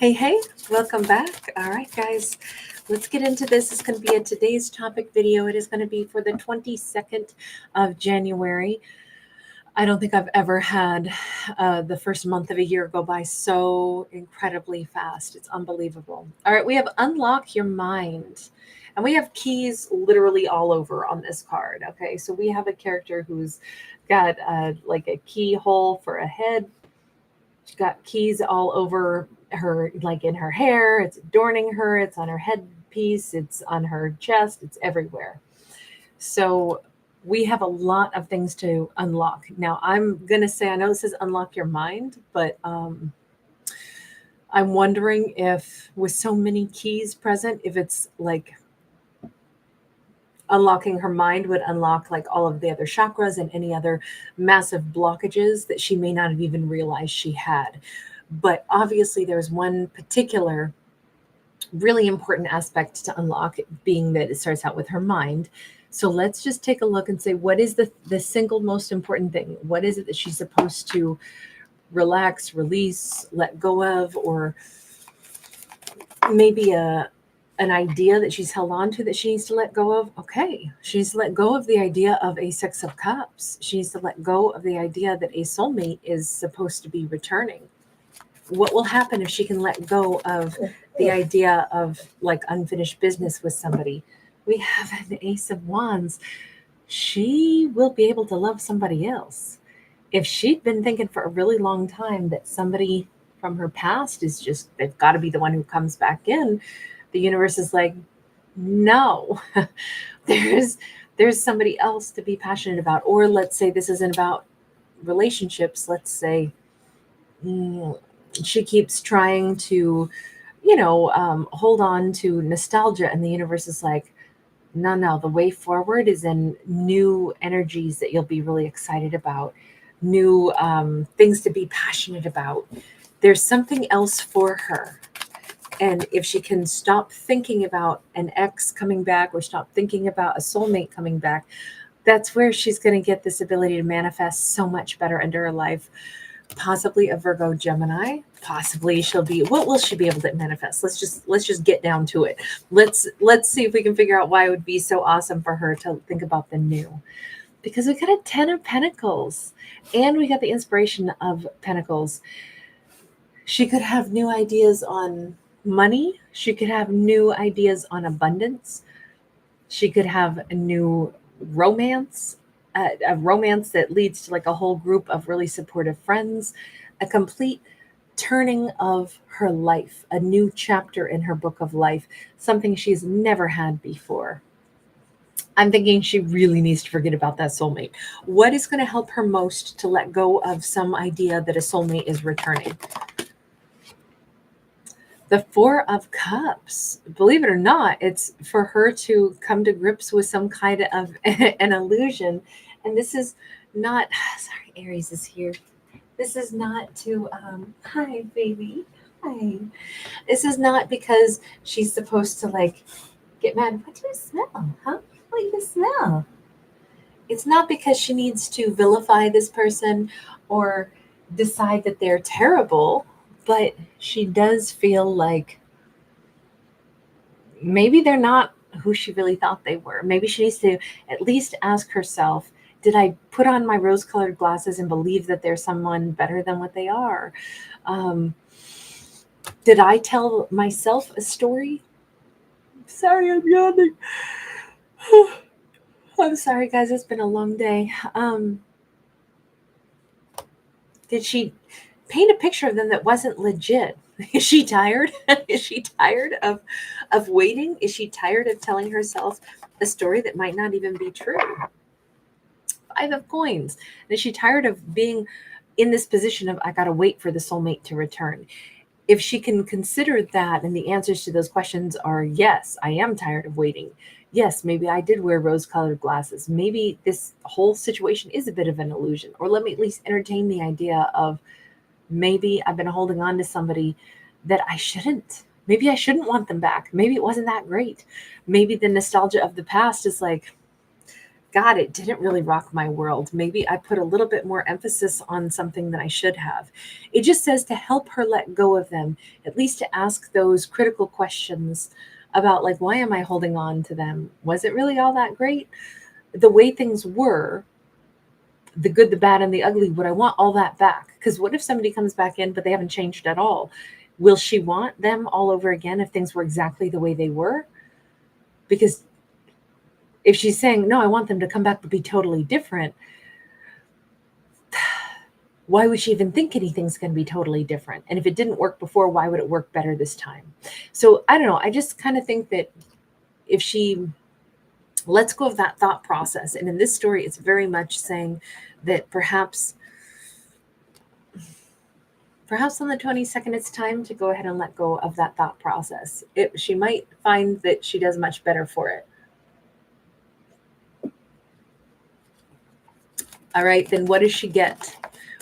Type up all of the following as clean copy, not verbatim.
Hey, welcome back. All right, guys, let's get into this. It's going to be a today's topic video. It is going to be for the 22nd of January. I don't think I've ever had the first month of a year go by so incredibly fast. It's unbelievable. All right, we have unlock your mind. And we have keys literally all over on this card. Okay, so we have a character who's got like a keyhole for a head. She's got keys all over her, like in her hair. It's adorning her. It's on her headpiece. It's on her chest. It's everywhere. So we have a lot of things to unlock. Now, I'm going to say, I know this says unlock your mind, but I'm wondering if with so many keys present, if it's like unlocking her mind would unlock like all of the other chakras and any other massive blockages that she may not have even realized she had. But obviously, there's one particular really important aspect to unlock, being that it starts out with her mind. So let's just take a look and say, what is the single most important thing? What is it that she's supposed to relax, release, let go of, or maybe an idea that she's held on to that she needs to let go of? Okay, she needs to let go of the idea of a Six of Cups. She needs to let go of the idea that a soulmate is supposed to be returning. What will happen if she can let go of the idea of like unfinished business with somebody? We have an Ace of Wands. She will be able to love somebody else. If she'd been thinking for a really long time that somebody from her past is just, they've got to be the one who comes back in, the universe is like, no, there's somebody else to be passionate about. Or let's say this isn't about relationships. Let's say she keeps trying to, hold on to nostalgia, and the universe is like, no, the way forward is in new energies that you'll be really excited about, new things to be passionate about. There's something else for her. And if she can stop thinking about an ex coming back or stop thinking about a soulmate coming back, that's where she's going to get this ability to manifest so much better into her life. Possibly a Virgo Gemini. Possibly she'll be, what will she be able to manifest? Let's just get down to it. Let's see if we can figure out why it would be so awesome for her to think about the new. Because we got a 10 of Pentacles and we got the inspiration of Pentacles. She could have new ideas on money. She could have new ideas on abundance. She could have a new romance, a romance that leads to like a whole group of really supportive friends, a complete turning of her life, a new chapter in her book of life, something she's never had before. I'm thinking she really needs to forget about that soulmate. What is going to help her most to let go of some idea that a soulmate is returning? The Four of Cups. Believe it or not, it's for her to come to grips with some kind of an illusion. And this is not, sorry, Aries is here. This is not to, hi, baby. Hi. This is not because she's supposed to like get mad. What do you smell? Huh? What do you smell? It's not because she needs to vilify this person or decide that they're terrible, but she does feel like maybe they're not who she really thought they were. Maybe she needs to at least ask herself, did I put on my rose-colored glasses and believe that there's someone better than what they are? Did I tell myself a story? Sorry, I'm yawning. I'm sorry, guys. It's been a long day. Did she paint a picture of them that wasn't legit? Is she tired? Is she tired of waiting? Is she tired of telling herself a story that might not even be true? Five of Coins. And is she tired of being in this position of I gotta wait for the soulmate to return? If she can consider that, and the answers to those questions are yes, I am tired of waiting. Yes, maybe I did wear rose-colored glasses. Maybe this whole situation is a bit of an illusion. Or let me at least entertain the idea of maybe I've been holding on to somebody that I shouldn't. Maybe I shouldn't want them back. Maybe it wasn't that great. Maybe the nostalgia of the past is like, God, it didn't really rock my world. Maybe I put a little bit more emphasis on something than I should have. It just says to help her let go of them, at least to ask those critical questions about, like, why am I holding on to them? Was it really all that great? The way things were, the good, the bad, and the ugly, would I want all that back? Because what if somebody comes back in, but they haven't changed at all? Will she want them all over again if things were exactly the way they were? Because if she's saying, no, I want them to come back but be totally different, why would she even think anything's going to be totally different? And if it didn't work before, why would it work better this time? So I don't know. I just kind of think that if she lets go of that thought process, and in this story, it's very much saying that perhaps on the 22nd, it's time to go ahead and let go of that thought process. She might find that she does much better for it. All right, then what does she get?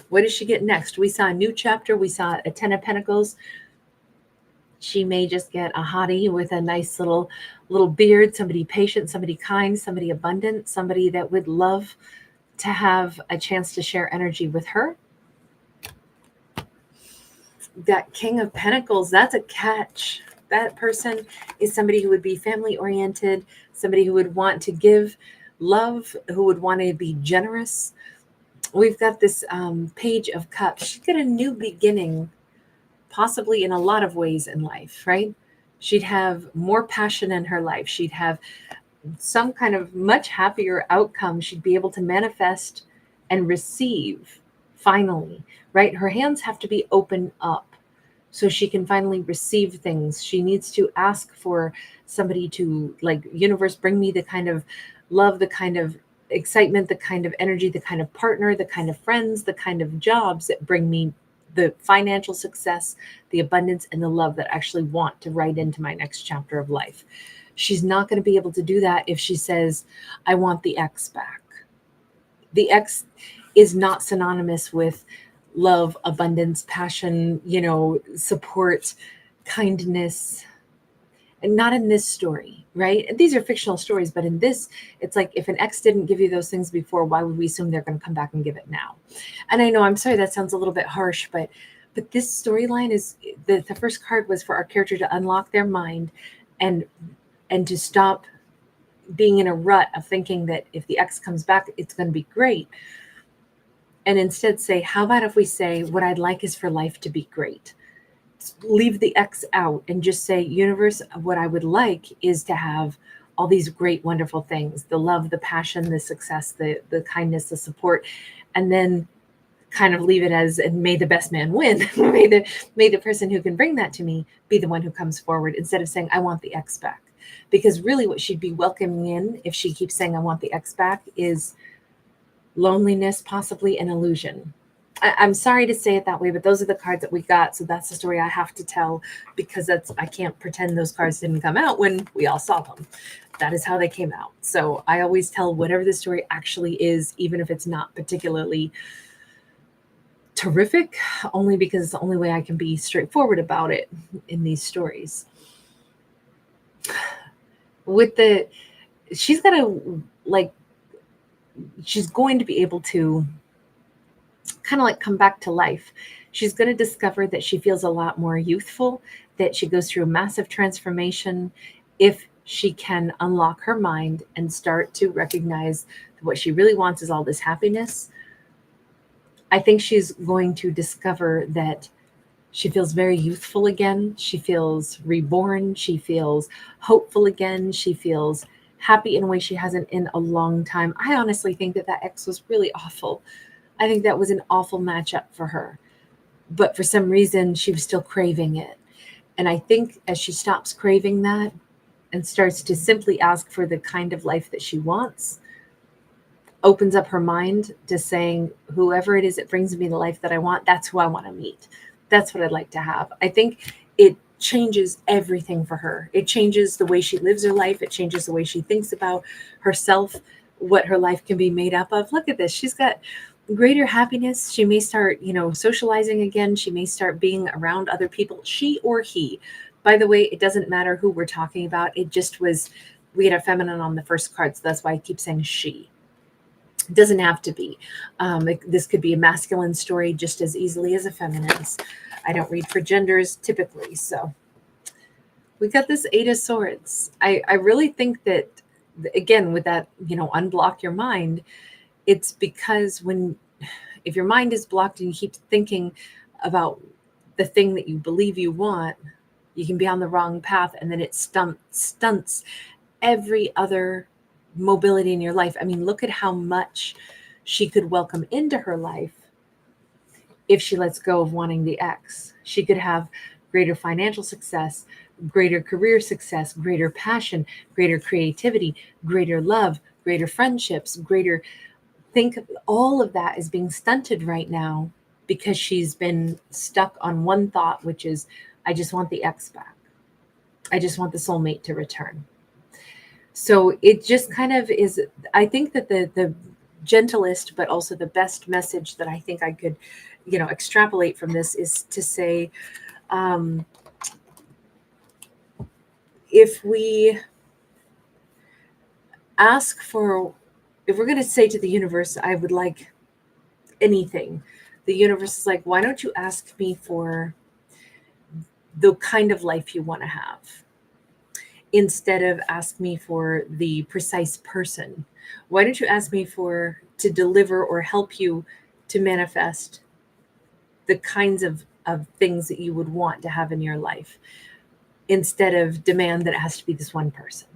What does she get next? We saw a new chapter. We saw a 10 of Pentacles. She may just get a hottie with a nice little beard, somebody patient, somebody kind, somebody abundant, somebody that would love to have a chance to share energy with her. That King of Pentacles, that's a catch. That person is somebody who would be family oriented, somebody who would want to give love, who would want to be generous. We've got this Page of Cups. She's got a new beginning, possibly in a lot of ways in life, right? She'd have more passion in her life. She'd have some kind of much happier outcome. She'd be able to manifest and receive finally, right? Her hands have to be open up so she can finally receive things. She needs to ask for somebody to, like, universe, bring me the kind of love, the kind of excitement, the kind of energy, the kind of partner, the kind of friends, the kind of jobs that bring me the financial success, the abundance, and the love that I actually want to write into my next chapter of life. She's not going to be able to do that if she says, I want the ex back. The ex is not synonymous with love, abundance, passion, support, kindness. And not in this story, right? And these are fictional stories, but in this, it's like, if an ex didn't give you those things before, why would we assume they're going to come back and give it now? And I know, I'm sorry, that sounds a little bit harsh, but this storyline is, the first card was for our character to unlock their mind and to stop being in a rut of thinking that if the ex comes back, it's going to be great. And instead say, how about if we say, what I'd like is for life to be great? Leave the ex out and just say, universe, what I would like is to have all these great, wonderful things, the love, the passion, the success, the kindness, the support, and then kind of leave it as, and may the best man win. may the person who can bring that to me be the one who comes forward, instead of saying, I want the ex back. Because really what she'd be welcoming in, if she keeps saying, I want the ex back, is loneliness, possibly an illusion. I'm sorry to say it that way, but those are the cards that we got. So that's the story I have to tell, because I can't pretend those cards didn't come out when we all saw them. That is how they came out. So I always tell whatever the story actually is, even if it's not particularly terrific, only because it's the only way I can be straightforward about it in these stories. She's got to, she's going to be able to kind of like come back to life. She's going to discover that she feels a lot more youthful, that she goes through a massive transformation if she can unlock her mind and start to recognize that what she really wants is all this happiness. I think she's going to discover that she feels very youthful again. She feels reborn. She feels hopeful again. She feels happy in a way she hasn't in a long time. I honestly think that ex was really awful. I think that was an awful matchup for her. But for some reason, she was still craving it. And I think as she stops craving that and starts to simply ask for the kind of life that she wants, opens up her mind to saying, whoever it is that brings me the life that I want, that's who I want to meet. That's what I'd like to have. I think it changes everything for her. It changes the way she lives her life. It changes the way she thinks about herself, what her life can be made up of. Look at this. She's got greater happiness. She may start, socializing again. She may start being around other people, she or he. By the way, it doesn't matter who we're talking about. It just was, we had a feminine on the first card. So that's why I keep saying she. It doesn't have to be. This could be a masculine story just as easily as a feminine's. I don't read for genders typically. So we got this Eight of Swords. I really think that, again, with that, unblock your mind, it's because if your mind is blocked and you keep thinking about the thing that you believe you want, you can be on the wrong path, and then it stunts every other mobility in your life. I mean, look at how much she could welcome into her life if she lets go of wanting the ex. She could have greater financial success, greater career success, greater passion, greater creativity, greater love, greater friendships, greater. Think all of that is being stunted right now because she's been stuck on one thought, which is, I just want the ex back. I just want the soulmate to return. So it just kind of is, I think that the gentlest, but also the best message that I think I could, extrapolate from this is to say, if we ask for, if we're going to say to the universe, I would like anything, the universe is like, why don't you ask me for the kind of life you want to have, instead of ask me for the precise person? Why don't you ask me to deliver or help you to manifest the kinds of things that you would want to have in your life, instead of demand that it has to be this one person?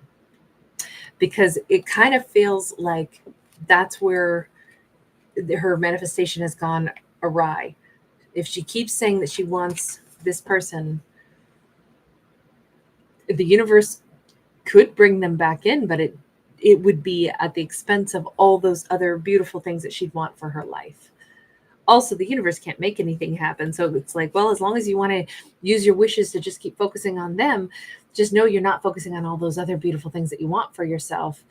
Because it kind of feels like that's where her manifestation has gone awry. If she keeps saying that she wants this person, the universe could bring them back in, but it would be at the expense of all those other beautiful things that she'd want for her life. Also, the universe can't make anything happen. So it's like, well, as long as you want to use your wishes to just keep focusing on them, just know you're not focusing on all those other beautiful things that you want for yourself.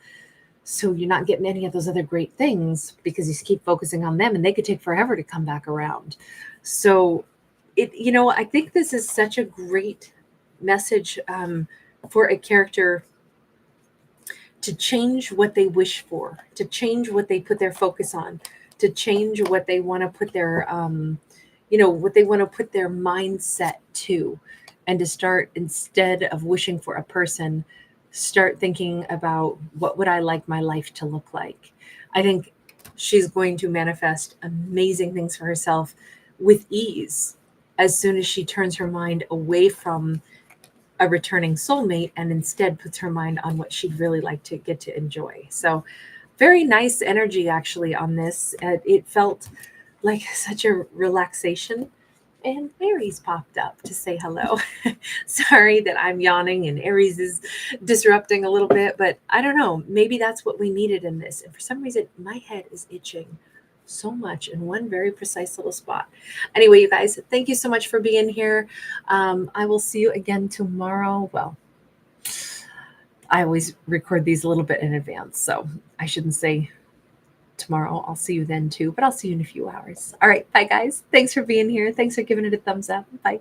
So you're not getting any of those other great things because you keep focusing on them, and they could take forever to come back around. So I think this is such a great message for a character to change what they wish for, to change what they put their focus on, to change what they want to put their, what they want to put their mindset to, and to start, instead of wishing for a person, start thinking about, what would I like my life to look like? I think she's going to manifest amazing things for herself with ease as soon as she turns her mind away from a returning soulmate and instead puts her mind on what she'd really like to get to enjoy. So very nice energy actually on this. It felt like such a relaxation. And Aries popped up to say hello. Sorry that I'm yawning and Aries is disrupting a little bit, but I don't know. Maybe that's what we needed in this. And for some reason, my head is itching so much in one very precise little spot. Anyway, you guys, thank you so much for being here. I will see you again tomorrow. Well, I always record these a little bit in advance, so I shouldn't say tomorrow. I'll see you then too, but I'll see you in a few hours. All right. Bye, guys. Thanks for being here. Thanks for giving it a thumbs up. Bye.